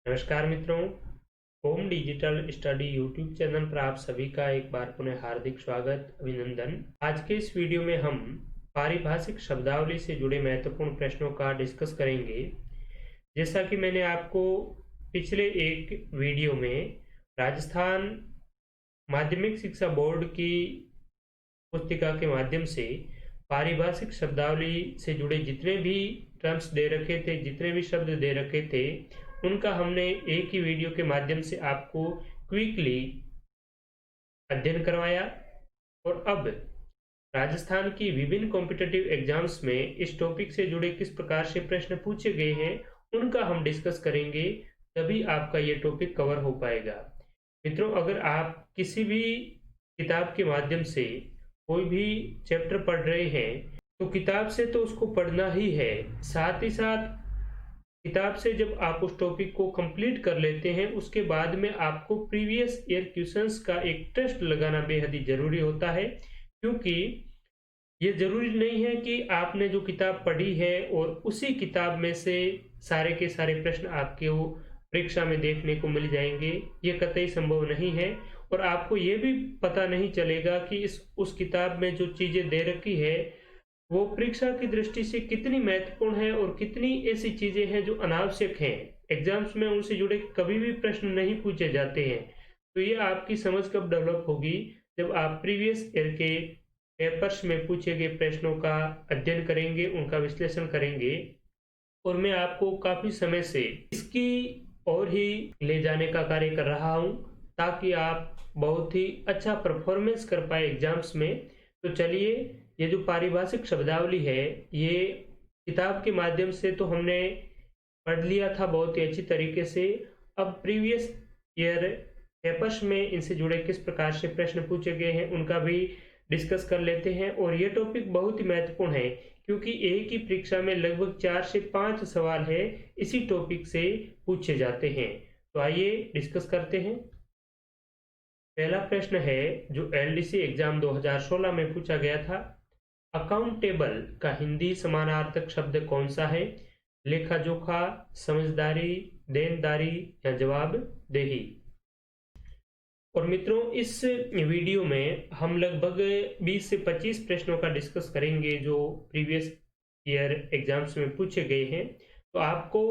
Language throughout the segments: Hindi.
नमस्कार मित्रों। Home digital study YouTube channel पर आप सभी का एक बार पुनः हार्दिक स्वागत, अभिनंदन। आज के इस वीडियो में हम पारिभाषिक शब्दावली से जुड़े महत्वपूर्ण प्रश्नों का डिस्कस करेंगे। जैसा कि मैंने आपको पिछले एक वीडियो में राजस्थान माध्यमिक शिक्षा बोर्ड की पुस्तिका के माध्यम से पारिभाषिक शब्दावली से जुड़े जितने भी टर्म्स दे रखे थे, जितने भी शब्द दे रखे थे, उनका हमने एक ही वीडियो के माध्यम से आपको क्विकली अध्ययन करवाया। और अब राजस्थान की विभिन्न कॉम्पिटिटिव एग्जाम्स में इस टॉपिक से जुड़े किस प्रकार से प्रश्न पूछे गए हैं, उनका हम डिस्कस करेंगे, तभी आपका ये टॉपिक कवर हो पाएगा। मित्रों, अगर आप किसी भी किताब के माध्यम से कोई भी चैप्टर पढ़ रहे हैं तो किताब से तो उसको पढ़ना ही है, साथ ही साथ किताब से जब आप उस टॉपिक को कंप्लीट कर लेते हैं उसके बाद में आपको प्रीवियस ईयर क्वेश्चंस का एक टेस्ट लगाना बेहद ही जरूरी होता है। क्योंकि ये जरूरी नहीं है कि आपने जो किताब पढ़ी है और उसी किताब में से सारे के सारे प्रश्न आपके वो परीक्षा में देखने को मिल जाएंगे। ये कतई संभव नहीं है। और आपको ये भी पता नहीं चलेगा कि उस किताब में जो चीजें दे रखी है वो परीक्षा की दृष्टि से कितनी महत्वपूर्ण है और कितनी ऐसी चीजें हैं जो अनावश्यक हैं। एग्जाम्स में उनसे जुड़े कभी भी प्रश्न नहीं पूछे जाते हैं। तो ये आपकी समझ कब डेवलप होगी, जब आप प्रीवियस ईयर के पेपर्स में पूछे गए प्रश्नों का अध्ययन करेंगे, उनका विश्लेषण करेंगे। और मैं आपको काफी समय से इसकी और ही ले जाने का कार्य कर रहा हूं ताकि आप बहुत ही अच्छा परफॉर्मेंस कर पाए एग्जाम्स में। तो चलिए, ये जो पारिभाषिक शब्दावली है, ये किताब के माध्यम से तो हमने पढ़ लिया था बहुत ही अच्छी तरीके से। अब प्रीवियस ईयर पेपर्स में इनसे जुड़े किस प्रकार से प्रश्न पूछे गए हैं उनका भी डिस्कस कर लेते हैं। और ये टॉपिक बहुत ही महत्वपूर्ण है क्योंकि एक ही परीक्षा में लगभग 4 से 5 सवाल है इसी टॉपिक से पूछे जाते हैं। तो आइए डिस्कस करते हैं। पहला प्रश्न है जो एलडीसी एग्जाम 2016 में पूछा गया था। अकाउंटेबल का हिंदी समानार्थक शब्द कौन सा है? लेखा जोखा, समझदारी, देनदारी या जवाबदेही। और मित्रों, इस वीडियो में हम लगभग 20 से 25 प्रश्नों का डिस्कस करेंगे जो प्रीवियस ईयर एग्जाम्स में पूछे गए हैं। तो आपको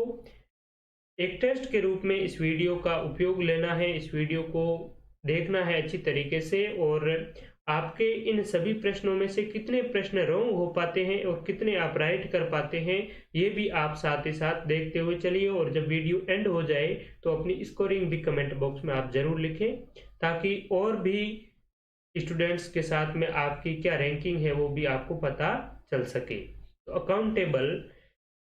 एक टेस्ट के रूप में इस वीडियो का उपयोग लेना है, इस वीडियो को देखना है अच्छी तरीके से। और आपके इन सभी प्रश्नों में से कितने प्रश्न रॉन्ग हो पाते हैं और कितने आप राइट कर पाते हैं, ये भी आप साथ ही साथ देखते हुए चलिए। और जब वीडियो एंड हो जाए तो अपनी स्कोरिंग भी कमेंट बॉक्स में आप जरूर लिखें, ताकि और भी स्टूडेंट्स के साथ में आपकी क्या रैंकिंग है वो भी आपको पता चल सके। तो अकाउंटेबल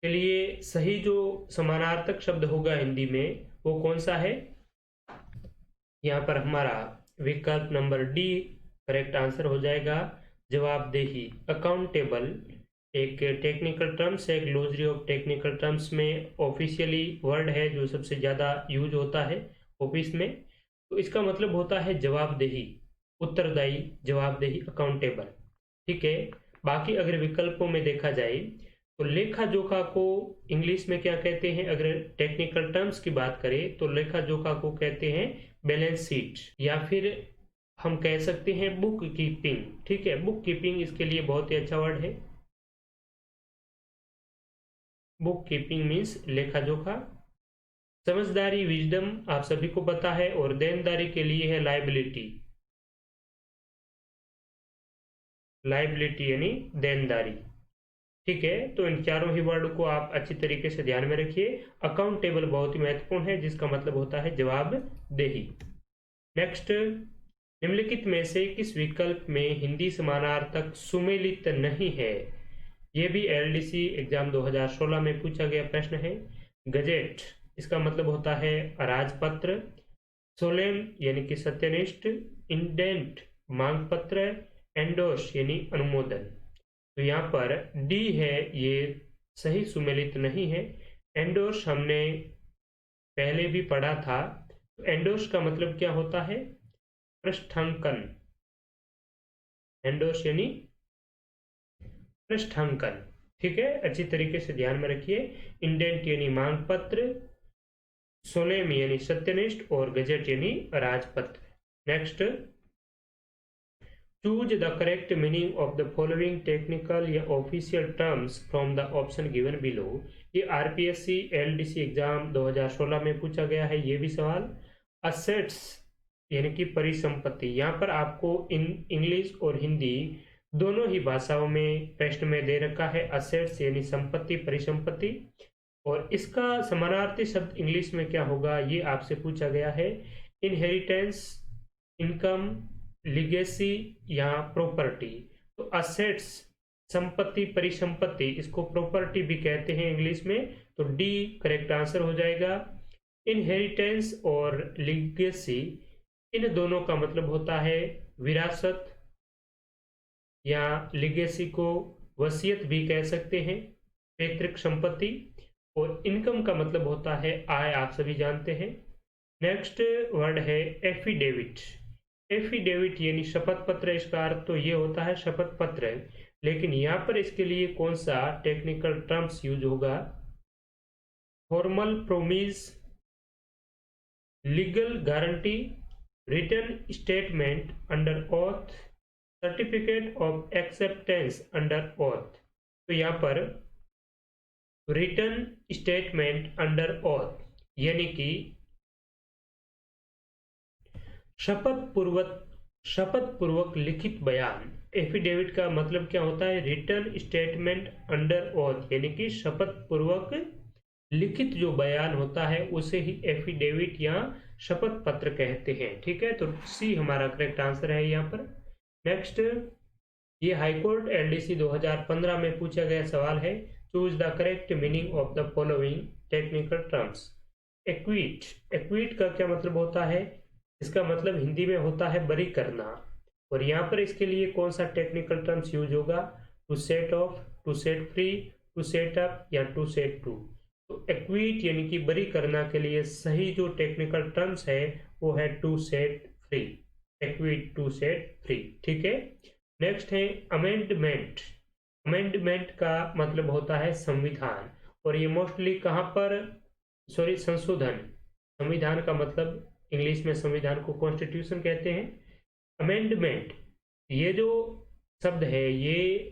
के लिए सही जो समानार्थक शब्द होगा हिंदी में वो कौन सा है? यहाँ पर हमारा विकल्प नंबर डी करेक्ट आंसर हो जाएगा, जवाबदेही। अकाउंटेबल एक टेक्निकल टर्म्स है, ग्लोसरी ऑफ टेक्निकल टर्म्स में ऑफिशियली वर्ड है जो सबसे ज़्यादा यूज होता है ऑफिस में। तो इसका मतलब होता है जवाबदेही, उत्तरदायी, जवाबदेही, अकाउंटेबल। ठीक है। बाकी अगर विकल्पों में देखा जाए तो लेखा जोखा को इंग्लिश में क्या कहते हैं? अगर टेक्निकल टर्म्स की बात करें तो लेखा जोखा को कहते हैं बैलेंस शीट, या फिर हम कह सकते हैं बुक कीपिंग। ठीक है, बुक कीपिंग इसके लिए बहुत ही अच्छा वर्ड है। बुक कीपिंग मीन्स लेखा जोखा। समझदारी, विजडम, आप सभी को पता है। और देनदारी के लिए है लाइबिलिटी। लाइबिलिटी यानी देनदारी। ठीक है, तो इन चारों ही वर्ड को आप अच्छी तरीके से ध्यान में रखिए। अकाउंटेबल बहुत ही महत्वपूर्ण है जिसका मतलब होता है जवाबदेही। नेक्स्ट, निम्नलिखित में से किस विकल्प में हिंदी समानार्थक सुमेलित नहीं है? यह भी एलडीसी एग्जाम 2016 में पूछा गया प्रश्न है। गजेट, इसका मतलब होता है अराजपत्र। सोलेम यानी कि सत्यनिष्ठ। इंडेंट, मांग पत्र। एंडोर्स यानी अनुमोदन। तो यहाँ पर डी है, ये सही सुमेलित नहीं है। एंडोर्स हमने पहले भी पढ़ा था। तो एंडोर्स का मतलब क्या होता है? पृष्ठांकन। एंडोर्स यानी पृष्ठांकन। ठीक है, अच्छी तरीके से ध्यान में रखिए। इंडेंट यानी मांग पत्र। सोलेम यानी सत्यनिष्ठ और गजेट यानी राजपत्र। Next, choose the correct meaning of the following technical या official terms from the option given below. ये आरपीएससी एलडीसी एग्जाम 2016 में पूछा गया है ये भी सवाल। असेट्स यानी कि परिसंपत्ति, यहाँ पर आपको इंग्लिश और हिंदी दोनों ही भाषाओं में प्रश्न में दे रखा है। असेट्स यानी संपत्ति, परिसंपत्ति, और इसका समानार्थी शब्द इंग्लिश में क्या होगा ये आपसे पूछा गया है। इनहेरिटेंस, इनकम, लिगेसी या प्रॉपर्टी। तो असेट्स संपत्ति, परिसंपत्ति, इसको प्रॉपर्टी भी कहते हैं इंग्लिश में, तो डी करेक्ट आंसर हो जाएगा। इनहेरिटेंस और लिगेसी, इन दोनों का मतलब होता है विरासत, या लिगेसी को वसीयत भी कह सकते हैं, पैतृक संपत्ति, और इनकम का मतलब होता है आय, आप सभी जानते हैं। नेक्स्ट वर्ड है एफिडेविट। एफिडेविट यानी शपथ पत्र, इसका अर्थ तो ये होता है शपथ पत्र, लेकिन यहाँ पर इसके लिए कौन सा टेक्निकल टर्म्स यूज होगा? Formal promise, legal guarantee, written statement under oath, certificate of acceptance under oath. तो यहाँ पर रिटन स्टेटमेंट अंडर ऑथ यानी कि शपथ पूर्वक लिखित बयान। एफिडेविट का मतलब क्या होता है? रिटन स्टेटमेंट अंडर ऑथ यानी कि शपथ पूर्वक लिखित जो बयान होता है उसे ही एफिडेविट या शपथ पत्र कहते हैं। ठीक है, तो सी हमारा करेक्ट आंसर है यहाँ पर। नेक्स्ट, ये हाईकोर्ट एलडीसी 2015 में पूछा गया सवाल है। Choose the correct meaning of the following technical terms. Equity, equity का क्या मतलब होता है? इसका मतलब हिंदी में होता है बरी करना, और यहाँ पर इसके लिए कौन सा टेक्निकल टर्म्स यूज होगा? To set off, to set free, to set up या टू सेट टू। तो एक्विट यानी कि बरी करना के लिए सही जो टेक्निकल टर्म्स है वो है to set free. Acquit, to set free. ठीक है, नेक्स्ट है अमेंडमेंट। अमेंडमेंट का मतलब होता है संविधान, और ये मोस्टली कहाँ पर, सॉरी संशोधन। संविधान का मतलब इंग्लिश में संविधान को कॉन्स्टिट्यूशन कहते हैं। अमेंडमेंट ये जो शब्द है ये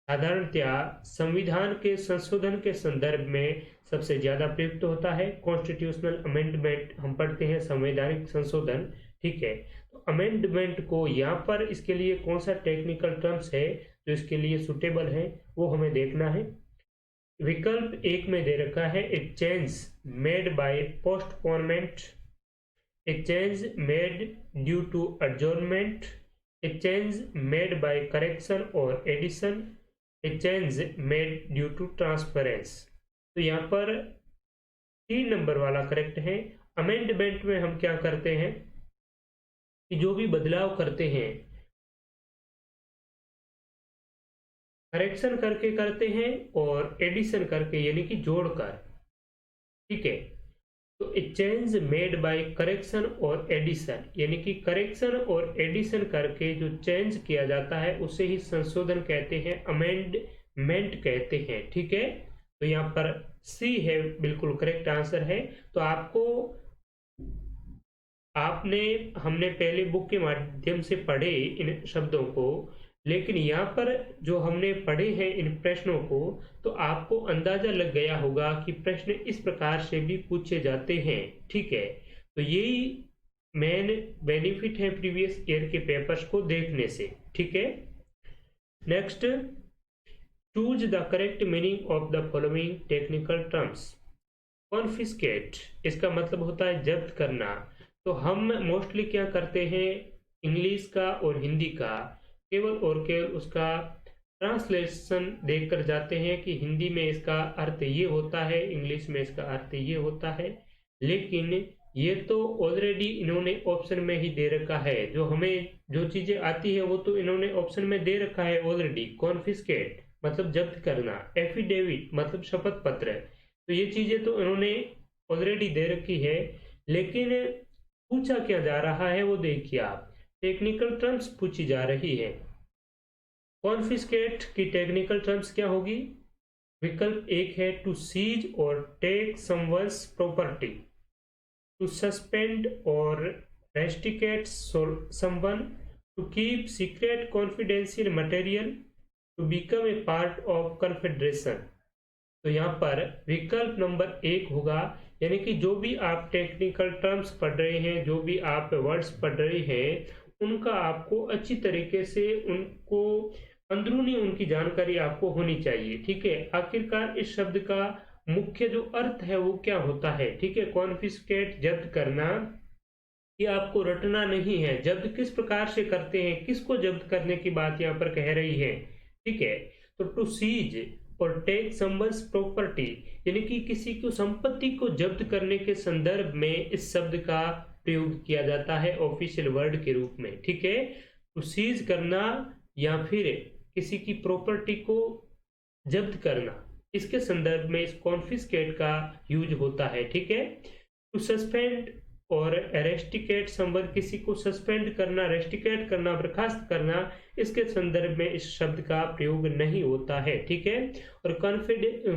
साधारणतया संविधान के संशोधन के संदर्भ में सबसे ज्यादा प्रयुक्त होता है। कॉन्स्टिट्यूशनल अमेंडमेंट हम पढ़ते हैं संवैधानिक संशोधन। ठीक है, तो अमेंडमेंट को यहाँ पर इसके लिए कौन सा टेक्निकल टर्म्स है जो इसके लिए सुटेबल है वो हमें देखना है। विकल्प एक में दे रखा है a change made by postponement, a change made due to adjournment, a change made by correction और addition, a change made due to transference. तो यहाँ पर 3 नंबर वाला करेक्ट है। अमेंडमेंट में हम क्या करते हैं कि जो भी बदलाव करते हैं करेक्शन करके करते हैं और एडिशन करके यानी कि जोड़कर। ठीक है, तो ए चेंज मेड बाय करेक्शन और एडिशन यानी कि करेक्शन और एडिशन करके जो चेंज किया जाता है उसे ही संशोधन कहते हैं, अमेंडमेंट कहते हैं। ठीक है, तो यहाँ पर सी है बिल्कुल करेक्ट आंसर है। तो हमने पहले बुक के माध्यम से पढ़े इन शब्दों को, लेकिन यहाँ पर जो हमने पढ़े हैं इन प्रश्नों को, तो आपको अंदाजा लग गया होगा कि प्रश्न इस प्रकार से भी पूछे जाते हैं। ठीक है, तो यही मेन बेनिफिट है प्रीवियस ईयर के पेपर्स को देखने से। ठीक है, next, choose the correct meaning of the following technical terms. Confiscate, इसका मतलब होता है जब्त करना। तो हम मोस्टली क्या करते हैं, इंग्लिश का और हिंदी का केवल और केवल उसका ट्रांसलेशन देखकर जाते हैं कि हिंदी में इसका अर्थ ये होता है, इंग्लिश में इसका अर्थ ये होता है, लेकिन ये तो ऑलरेडी इन्होंने ऑप्शन में ही दे रखा है। जो हमें जो चीजें आती है वो तो इन्होंने ऑप्शन में दे रखा है ऑलरेडी। कॉन्फिस्केट मतलब जब्त करना, एफिडेविट मतलब शपथ पत्र, तो ये चीजें तो इन्होंने ऑलरेडी दे रखी है, लेकिन पूछा क्या जा रहा है वो देखिए आप, टेक्निकल टर्म्स पूछी जा रही है। कॉन्फिस्केट की टेक्निकल टर्म्स क्या होगी? विकल्प एक है टू सीज और take someone's property, to suspend और restrict someone, to keep secret confidential material, to become a part of confederation. तो यहाँ पर विकल्प नंबर 1 होगा, यानी कि जो भी आप टेक्निकल टर्म्स पढ़ रहे हैं, जो भी आप वर्ड्स पढ़ रहे हैं, उनका आपको अच्छी तरीके से उनको अंदरूनी उनकी जानकारी आपको होनी चाहिए। ठीक है, आखिरकार इस शब्द का मुख्य जो अर्थ है वो क्या होता है। ठीक है, कॉन्फिस्केट जब्त करना, ये आपको रटना नहीं है। जब्त किस प्रकार से करते हैं, किसको जब्त करने की बात यहाँ पर कह रही है। ठीक है, तो टू सीज और टेक समवन्स प्रॉपर्टी, यानी कि किसी को संपत्ति को जब्त करने के संदर्भ में इस शब्द का प्रयोग किया जाता है ऑफिशियल वर्ड के रूप में। ठीक है, टू सीज करना या फिर किसी की प्रॉपर्टी को जब्त करना, इसके संदर्भ में इस कॉन्फिस्केट का यूज होता है। ठीक है, टू सस्पेंड और रेस्ट्रिकेट समवन, किसी को सस्पेंड करना, रेस्ट्रिकेट करना, बर्खास्त करना, इसके संदर्भ में इस शब्द का प्रयोग नहीं होता है। ठीक है, और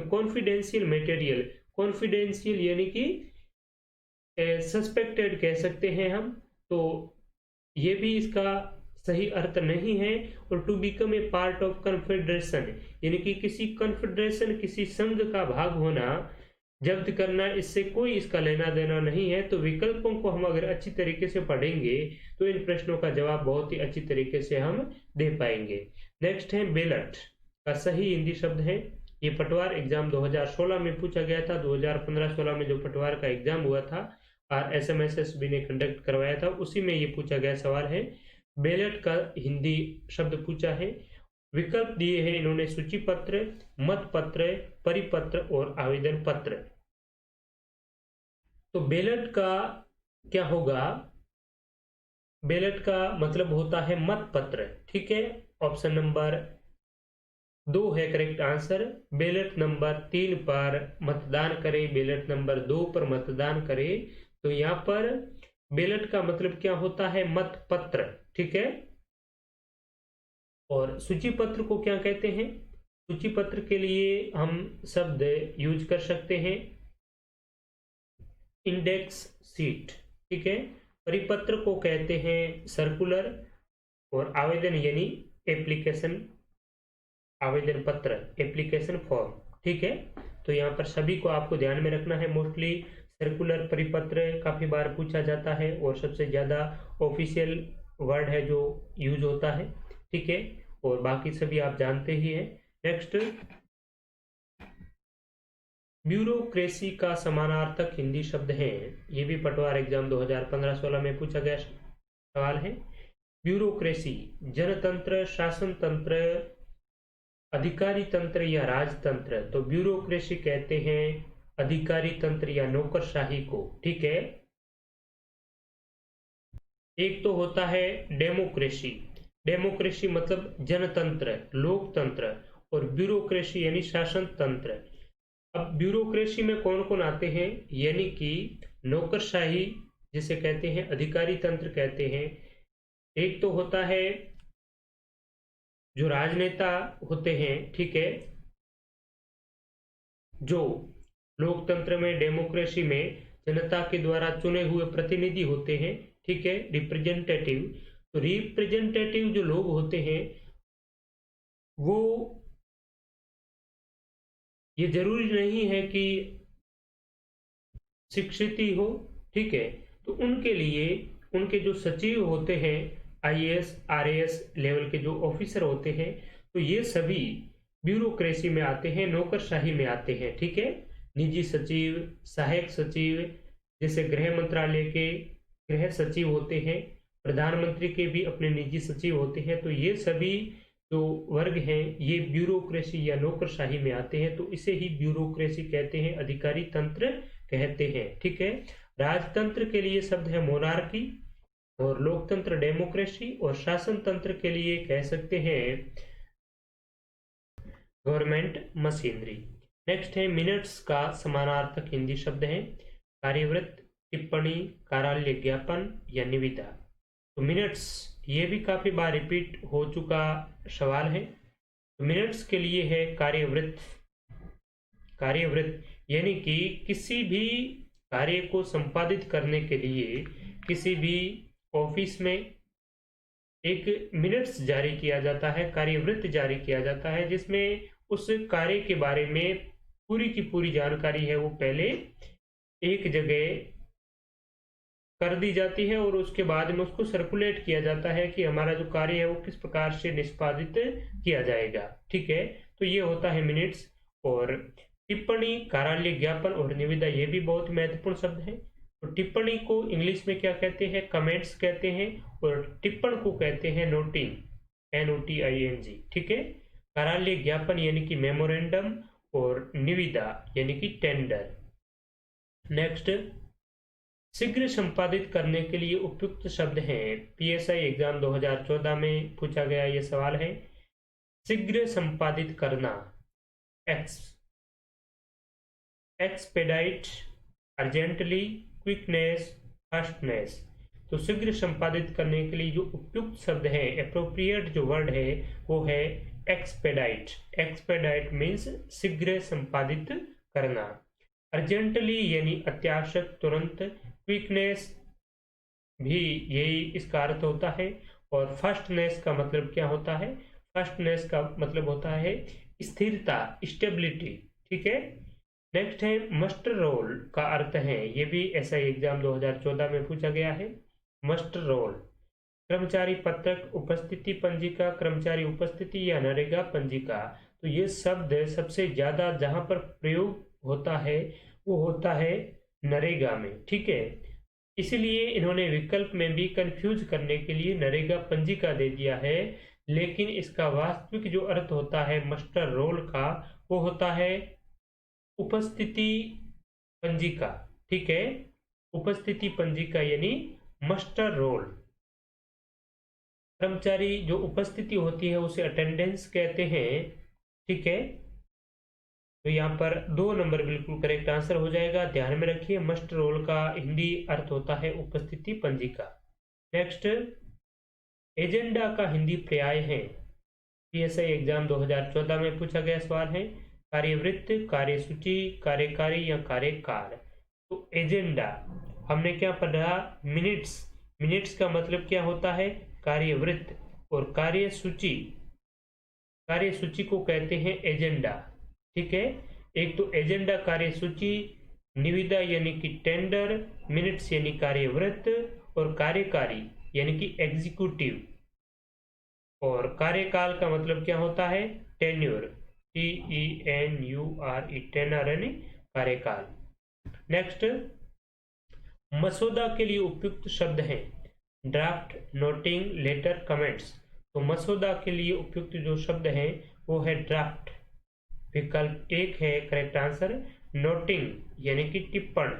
कॉन्फिडेंशियल मटेरियल, कॉन्फिडेंशियल यानी कि सस्पेक्टेड कह सकते हैं हम, तो ये भी इसका सही अर्थ नहीं है। और to become a part of confederation, यानी कि किसी कन्फेडरेशन, किसी संघ का भाग होना, जब्त करना, इससे कोई इसका लेना देना नहीं है। तो विकल्पों को हम अगर अच्छी तरीके से पढ़ेंगे तो इन प्रश्नों का जवाब बहुत ही अच्छी तरीके से हम दे पाएंगे। नेक्स्ट है बेलट का सही हिंदी शब्द है। ये पटवार एग्जाम 2016 में पूछा गया था। 2015-16 में जो पटवार का एग्जाम हुआ था और SMSSB ने कंडक्ट करवाया था, उसी में ये पूछा गया सवाल है। बेलट का हिंदी शब्द पूछा है। विकल्प दिए हैं इन्होंने सूची पत्र, मत पत्र, परिपत्र और आवेदन पत्र। तो बेलट का क्या होगा, बेलट का मतलब होता है मत पत्र। ठीक है, ऑप्शन नंबर 2 है करेक्ट आंसर। बेलट नंबर 3 पर मतदान करें, बेलट नंबर 2 पर मतदान करें। तो यहाँ पर बेलट का मतलब क्या होता है, मत पत्र। ठीक है, और सूची पत्र को क्या कहते हैं, सूची पत्र के लिए हम शब्द यूज कर सकते हैं इंडेक्स सीट। ठीक है, परिपत्र को कहते हैं सर्कुलर, और आवेदन यानी एप्लीकेशन, आवेदन पत्र, एप्लीकेशन फॉर्म। ठीक है, तो यहाँ पर सभी को आपको ध्यान में रखना है। मोस्टली सर्कुलर, परिपत्र काफी बार पूछा जाता है और सबसे ज्यादा ऑफिशियल वर्ड है जो यूज होता है। ठीक है, और बाकी सभी आप जानते ही हैं। नेक्स्ट, ब्यूरोक्रेसी का समानार्थक हिंदी शब्द है। ये भी पटवार एग्जाम 2015-16 में पूछा गया सवाल है। ब्यूरोक्रेसी जनतंत्र, शासन तंत्र, अधिकारी तंत्र या राजतंत्र। तो ब्यूरोक्रेसी कहते हैं अधिकारी तंत्र या नौकरशाही को। ठीक है, एक तो होता है डेमोक्रेसी, डेमोक्रेसी मतलब जनतंत्र, लोकतंत्र, और ब्यूरोक्रेसी यानी शासन तंत्र। अब ब्यूरोक्रेसी में कौन कौन आते हैं, यानी कि नौकरशाही जिसे कहते हैं, अधिकारी तंत्र कहते हैं। एक तो होता है जो राजनेता होते हैं। ठीक है, जो लोकतंत्र में, डेमोक्रेसी में जनता के द्वारा चुने हुए प्रतिनिधि होते हैं। ठीक है, रिप्रेजेंटेटिव। तो रिप्रेजेंटेटिव जो लोग होते हैं वो, ये जरूरी नहीं है कि शिक्षित ही हो। ठीक है, तो उनके लिए उनके जो सचिव होते हैं, IAS RAS लेवल के जो ऑफिसर होते हैं, तो ये सभी ब्यूरोक्रेसी में आते हैं, नौकरशाही में आते हैं। ठीक है, निजी सचिव, सहायक सचिव, जैसे गृह मंत्रालय के गृह सचिव होते हैं, प्रधानमंत्री के भी अपने निजी सचिव होते हैं। तो ये सभी जो वर्ग हैं ये ब्यूरोक्रेसी या नौकरशाही में आते हैं। तो इसे ही ब्यूरोक्रेसी कहते हैं, अधिकारी तंत्र कहते हैं। ठीक है, राजतंत्र के लिए शब्द है मोनार्की, और लोकतंत्र डेमोक्रेसी, और शासन तंत्र के लिए कह सकते हैं गवर्नमेंट मशीनरी। नेक्स्ट है मिनट्स का समानार्थक हिंदी शब्द है कार्यवृत्त, टिप्पणी, कार्यालय ज्ञापन या निविदा। तो मिनट्स ये भी काफी बार रिपीट हो चुका सवाल है। तो मिनट्स के लिए है कार्यवृत्त, कार्यवृत्त यानी कि किसी भी कार्य को संपादित करने के लिए किसी भी ऑफिस में एक मिनट्स जारी किया जाता है, कार्यवृत्त जारी किया जाता है, जिसमें उस कार्य के बारे में पूरी की पूरी जानकारी है वो पहले एक जगह कर दी जाती है और उसके बाद में उसको सर्कुलेट किया जाता है कि हमारा जो कार्य है वो किस प्रकार से निष्पादित किया जाएगा। ठीक है, तो ये होता है मिनट्स। और टिप्पणी, कार्यालय ज्ञापन और निविदा, ये भी बहुत महत्वपूर्ण शब्द है। तो टिप्पणी को इंग्लिश में क्या कहते हैं? कमेंट्स कहते हैं। और टिप्पण को कहते हैं नोटिंग, NOTING। ठीक है, कार्यालय ज्ञापन यानी कि मेमोरेंडम और निविदा यानी कि टेंडर। नेक्स्ट, शीघ्र संपादित करने के लिए उपयुक्त शब्द हैं। PSI एग्जाम 2014 में पूछा गया ये सवाल है। शीघ्र संपादित करना, एक्सपेडाइट, अर्जेंटली, क्विकनेस, फास्टनेस। तो शीघ्र संपादित करने के लिए जो उपयुक्त शब्द है, एप्रोप्रिएट जो वर्ड है वो है एक्सपेडाइट। एक्सपेडाइट मीन्स शीघ्र संपादित करना। अर्जेंटली यानी अत्यावश्यक, तुरंत। क्विकनेस भी यही इसका अर्थ होता है। और फास्टनेस का मतलब क्या होता है? फास्टनेस का मतलब होता है स्थिरता, स्टेबिलिटी। ठीक है, नेक्स्ट है मस्टर रोल का अर्थ है, ये भी SI एग्जाम 2014 में पूछा गया है। मस्टर रोल, कर्मचारी पत्रक, उपस्थिति पंजिका, कर्मचारी उपस्थिति या नरेगा पंजिका। तो ये शब्द सबसे ज्यादा जहां पर प्रयोग होता है वो होता है नरेगा में। ठीक है, इसलिए इन्होंने विकल्प में भी कंफ्यूज करने के लिए नरेगा पंजिका दे दिया है, लेकिन इसका वास्तविक जो अर्थ होता है मस्टर रोल का वो होता है उपस्थिति पंजिका। ठीक है, उपस्थिति पंजिका यानी मस्टर रोल। कर्मचारी जो उपस्थिति होती है उसे अटेंडेंस कहते हैं। ठीक है, तो यहाँ पर 2 नंबर बिल्कुल करेक्ट आंसर हो जाएगा। ध्यान में रखिए, मस्ट रोल का हिंदी अर्थ होता है उपस्थिति पंजिका। नेक्स्ट, एजेंडा का हिंदी पर्याय है। PSI एग्जाम 2014 में पूछा गया सवाल है। कार्यवृत्त, कार्यसूची, कार्यकारी या कार्यकाल। तो एजेंडा हमने क्या पढ़ा? मिनट्स। मिनट्स का मतलब क्या होता है? कार्यवृत्त। और कार्यसूची, कार्यसूची को कहते हैं एजेंडा। ठीक है, एक तो एजेंडा कार्यसूची, निविदा यानी कि टेंडर, मिनट्स यानी कार्यवृत्त, और कार्यकारी यानी कि एग्जीक्यूटिव। और कार्यकाल का मतलब क्या होता है? टेन्योर, TENURE, टेनर यानी कार्यकाल। नेक्स्ट, मसौदा के लिए उपयुक्त शब्द हैं ड्राफ्ट, नोटिंग, लेटर, कमेंट्स। तो मसौदा के लिए उपयुक्त जो शब्द हैं वो है ड्राफ्ट, विकल्प 1 है करेक्ट आंसर। नोटिंग यानी कि टिप्पण,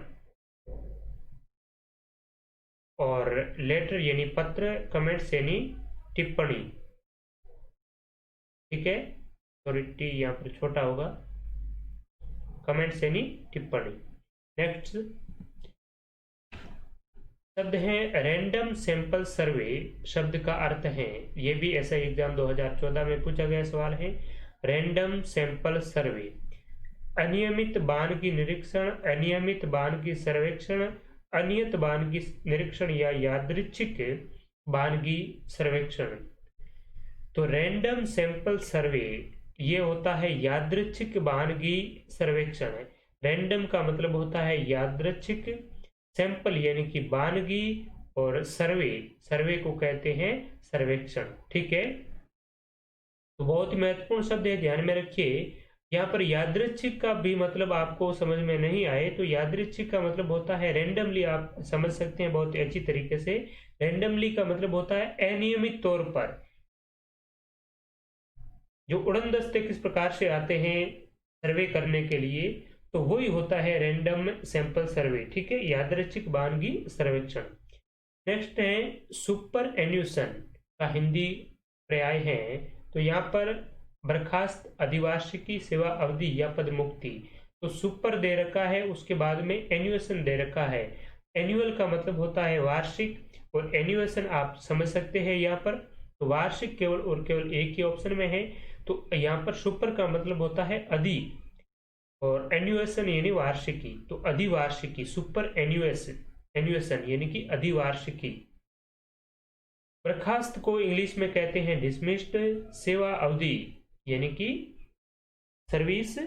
और लेटर यानी पत्र, कमेंट्स यानी टिप्पणी। ठीक है, सॉरी टी यहाँ पर छोटा होगा, कमेंट्स यानी टिप्पणी। नेक्स्ट शब्द है रैंडम सैंपल सर्वे। शब्द का अर्थ है, ये भी SI एग्जाम 2014 में पूछा गया सवाल है। रैंडम सैंपल सर्वे, अनियमित बानगी निरीक्षण, अनियमित बानगी सर्वेक्षण, अनियत बानगी निरीक्षण या यादृच्छिक बानगी सर्वेक्षण। तो रैंडम सैंपल सर्वे ये होता है यादृच्छिक बानगी सर्वेक्षण। रैंडम का मतलब होता है यादृच्छिक, सैंपल यानी कि बानगी, और सर्वे, सर्वे को कहते हैं सर्वेक्षण। ठीक है, तो बहुत ही महत्वपूर्ण शब्द है, ध्यान में रखिए। यहाँ पर यादृच्छिक का भी मतलब आपको समझ में नहीं आए तो यादृच्छिक का मतलब होता है रैंडमली, आप समझ सकते हैं बहुत ही अच्छी तरीके से। रैंडमली का मतलब होता है अनियमित तौर पर, जो उड़न दस्ते किस प्रकार से आते हैं सर्वे करने के लिए, तो वही होता है रैंडम सैंपल सर्वे। ठीक है, यादृच्छिक बानगी सर्वेक्षण। नेक्स्ट है सुपर एन्यूशन का हिंदी पर्याय है। तो यहाँ पर बर्खास्त, अधिवासी की सेवा अवधि या पद मुक्ति। तो सुपर दे रखा है, उसके बाद में एन्यूएशन दे रखा है। एनुअल का मतलब होता है वार्षिक, और एन्यूएशन आप समझ सकते हैं यहाँ पर। तो वार्षिक केवल और केवल एक ही ऑप्शन में है। तो यहाँ पर सुपर का मतलब होता है अधि, और एन्युएशन यानी वार्षिकी, तो अधिवार्षिकी, सुपर एन्युएशन यानी कि अधिवार्षिकी। बर्खास्त को इंग्लिश में कहते हैं डिसमिस्ड। सेवा अवधि यानी कि सर्विस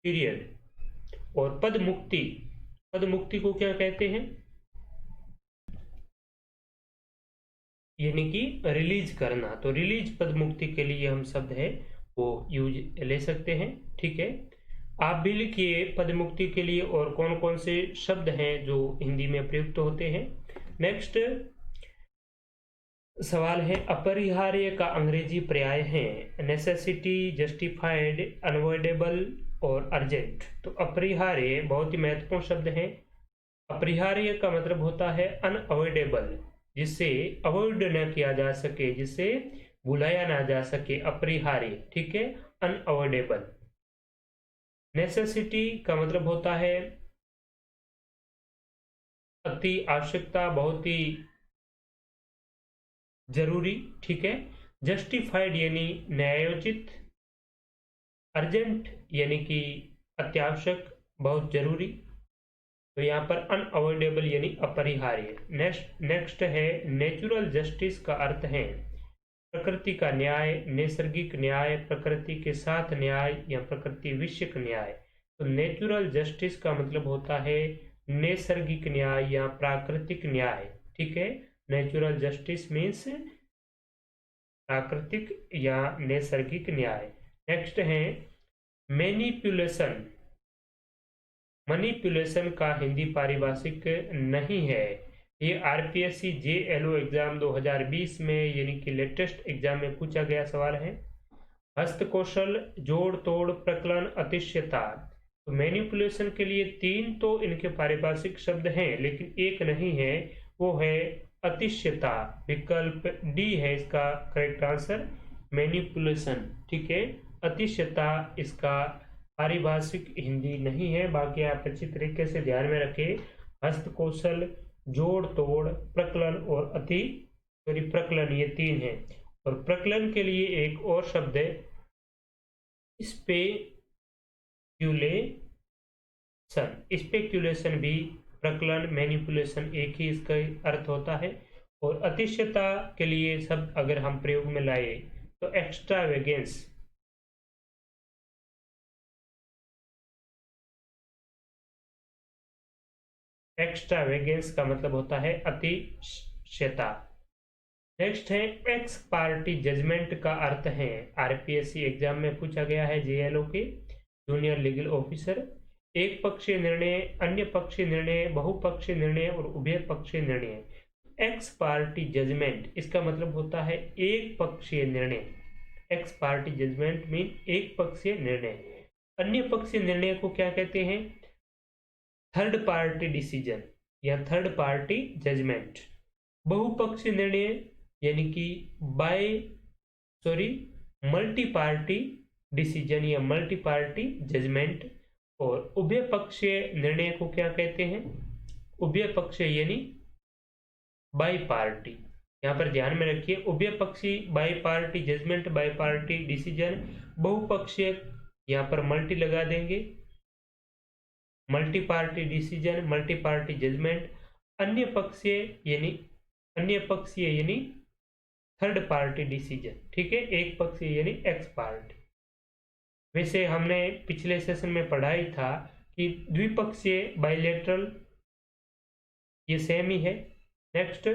पीरियड। और पद मुक्ति, पद मुक्ति को क्या कहते हैं, यानी कि रिलीज करना। तो रिलीज पद मुक्ति के लिए हम शब्द है वो यूज ले सकते हैं। ठीक है, आप भी लिखिए पद मुक्ति के लिए और कौन कौन से शब्द हैं जो हिंदी में प्रयुक्त होते हैं। नेक्स्ट सवाल है, अपरिहार्य का अंग्रेजी पर्याय है नेसेसिटी, जस्टिफाइड, अनअवॉइडेबल और अर्जेंट। तो अपरिहार्य बहुत ही महत्वपूर्ण शब्द है। अपरिहार्य का मतलब होता है अनअवॉइडेबल, जिसे अवॉइड न किया जा सके, जिसे भुलाया ना जा सके, अपरिहार्य। ठीक है, अनअवॉइडेबल। नेसेसिटी का मतलब होता है अति आवश्यकता, बहुत ही जरूरी। ठीक है, जस्टिफाइड यानी न्यायोचित, अर्जेंट यानी कि अत्यावश्यक, बहुत जरूरी। तो यहाँ पर अनअवॉइडेबल यानी अपरिहार्य। नेक्स्ट है नेचुरल जस्टिस का अर्थ है प्रकृति का न्याय, नैसर्गिक न्याय, प्रकृति के साथ न्याय या प्रकृति विषयक न्याय। तो नेचुरल जस्टिस का मतलब होता है नैसर्गिक न्याय या प्राकृतिक न्याय। ठीक है, नेचुरल जस्टिस मीन्स प्राकृतिक या नैसर्गिक न्याय। नेक्स्ट है मैनिपुलेशन। मैनिपुलेशन का हिंदी पारिभाषिक नहीं है। ये आरपीएससी जेएलओ एग्जाम 2020 में यानी कि लेटेस्ट एग्जाम में पूछा गया सवाल है। हस्तकौशल, जोड़ तोड़, प्रकलन, अतिशयता। तो मैनिपुलेशन के लिए 3 तो इनके पारिभाषिक शब्द हैं, लेकिन एक नहीं है, वो है अतिशयता। विकल्प डी है इसका करेक्ट आंसर, मैनिपुलेशन। ठीक है, अतिशयता इसका पारिभाषिक हिंदी नहीं है। बाकी आप अच्छी तरीके से ध्यान में रखें, हस्तकौशल, जोड़ तोड़, प्रकलन और प्रकलन, ये 3 हैं। और प्रकलन के लिए एक और शब्द है स्पेक्यूलेशन भी प्रकलन, मैनिपुलेशन एक ही इसका अर्थ होता है। और अतिशयता के लिए शब्द अगर हम प्रयोग में लाए तो एक्स्ट्रावेगेंस। एक्स्ट्रावेगेंस का मतलब होता है अतिशयता। नेक्स्ट है एक्स पार्टी जजमेंट का अर्थ है, आरपीएससी एग्जाम में पूछा गया है, जेएलओ के जूनियर लीगल ऑफिसर। एक पक्षीय निर्णय, अन्य पक्षीय निर्णय, बहुपक्षीय निर्णय और उभय पक्षीय निर्णय। एक्स पार्टी जजमेंट इसका मतलब होता है एक पक्षीय निर्णय। एक्स पार्टी जजमेंट मीन एक पक्षीय निर्णय। अन्य पक्षीय निर्णय को क्या कहते हैं, थर्ड पार्टी डिसीजन या थर्ड पार्टी जजमेंट। बहुपक्षीय निर्णय यानी कि मल्टी पार्टी डिसीजन या मल्टी पार्टी जजमेंट। और उभय पक्षीय निर्णय को क्या कहते हैं, उभय पक्षीय यानी बाई पार्टी। यहाँ पर ध्यान में रखिए, उभय पक्षी by party judgment, by party decision. बहुपक्षीय यहाँ पर मल्टी लगा देंगे, multi party decision, multi party judgment. अन्य पक्षीय यानी थर्ड पार्टी डिसीजन। ठीक है, एक पक्षीय यानी एक्स पार्टी। वैसे हमने पिछले सेशन में पढ़ाई था कि द्विपक्षीय बाइलेटरल ये सेम ही है। नेक्स्ट,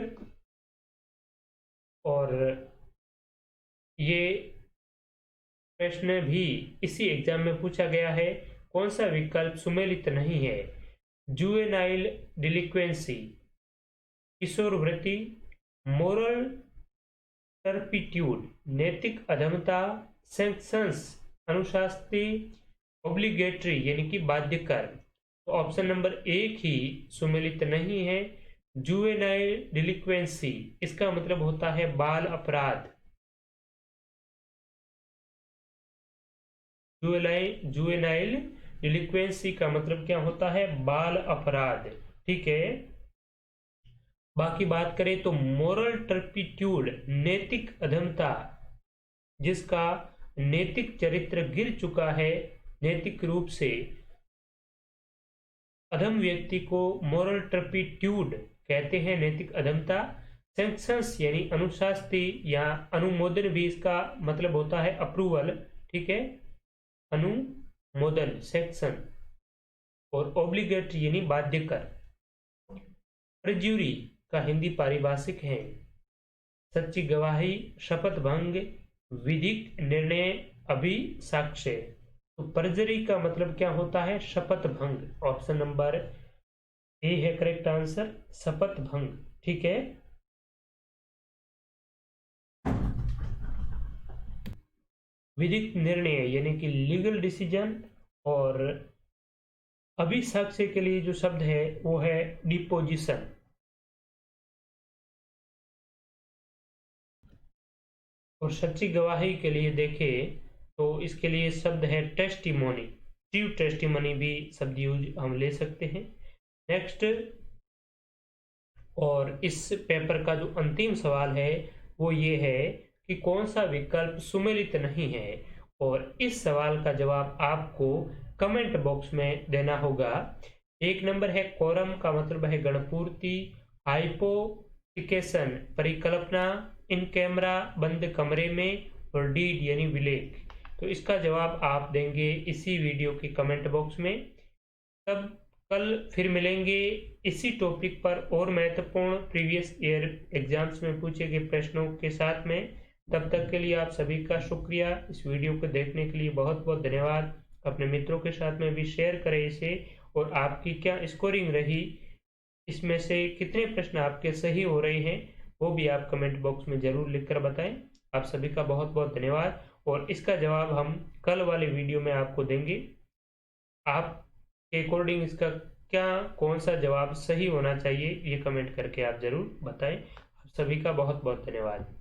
और ये प्रश्न भी इसी एग्जाम में पूछा गया है, कौन सा विकल्प सुमेलित नहीं है। जुवेनाइल डिलिक्वेंसी, किशोर वृत्ति, मोरल टर्पिट्यूड, नैतिक अधमता, सैंक्शंस, अनुशासनी, ऑब्लिगेटरी यानी कि बाध्यकर। तो ऑप्शन नंबर 1 ही सुमेलित नहीं है, जुवेनाइल डिलिक्वेंसी। इसका मतलब होता है बाल अपराध। जुवेनाइल डिलिक्वेंसी का मतलब क्या होता है, बाल अपराध। ठीक है, बाकी बात करें तो मोरल टर्पिट्यूड, नैतिक अधमता, जिसका नैतिक चरित्र गिर चुका है, नैतिक रूप से अधम व्यक्ति को मोरल टर्पिट्यूड कहते हैं, नैतिक अधमता। सैंक्शंस यानी अनुशास्ति या अनुमोदन भी इसका मतलब होता है अप्रूवल, ठीक है, अनुमोदन सेक्शन। और ऑब्लिगेटरी यानी बाध्यकर। परज्यूरी का हिंदी पारिभाषिक है सच्ची गवाही, शपथ भंग, विधिक निर्णय, अभिसाक्ष्य। तो परजरी का मतलब क्या होता है? शपथ भंग। ऑप्शन नंबर ए है करेक्ट आंसर, शपथ भंग, ठीक है। विधिक निर्णय यानी कि लीगल डिसीजन। और अभिसाक्ष्य के लिए जो शब्द है वो है डिपोजिशन। और सच्ची गवाही के लिए देखें तो इसके लिए शब्द है टेस्टिमोनी। ट्रू टेस्टिमोनी भी शब्द यूज हम ले सकते हैं। नेक्स्ट, और इस पेपर का जो अंतिम सवाल है वो ये है कि कौन सा विकल्प सुमेलित नहीं है। और इस सवाल का जवाब आपको कमेंट बॉक्स में देना होगा। एक नंबर है कोरम का मतलब है गणपूर्ति, हाइपोथिकेशन परिकल्पना, इन कैमरा बंद कमरे में, और डीड यानी विलेख। तो इसका जवाब आप देंगे इसी वीडियो के कमेंट बॉक्स में। तब कल फिर मिलेंगे इसी टॉपिक पर और महत्वपूर्ण प्रीवियस ईयर एग्जाम्स में पूछे गए प्रश्नों के साथ में। तब तक के लिए आप सभी का शुक्रिया। इस वीडियो को देखने के लिए बहुत बहुत धन्यवाद। अपने मित्रों के साथ में भी शेयर करें इसे। और आपकी क्या स्कोरिंग रही, इसमें से कितने प्रश्न आपके सही हो रहे हैं, वो भी आप कमेंट बॉक्स में जरूर लिखकर बताएं। आप सभी का बहुत बहुत धन्यवाद। और इसका जवाब हम कल वाले वीडियो में आपको देंगे। आपके अकॉर्डिंग इसका क्या कौन सा जवाब सही होना चाहिए, ये कमेंट करके आप जरूर बताएं। आप सभी का बहुत बहुत धन्यवाद।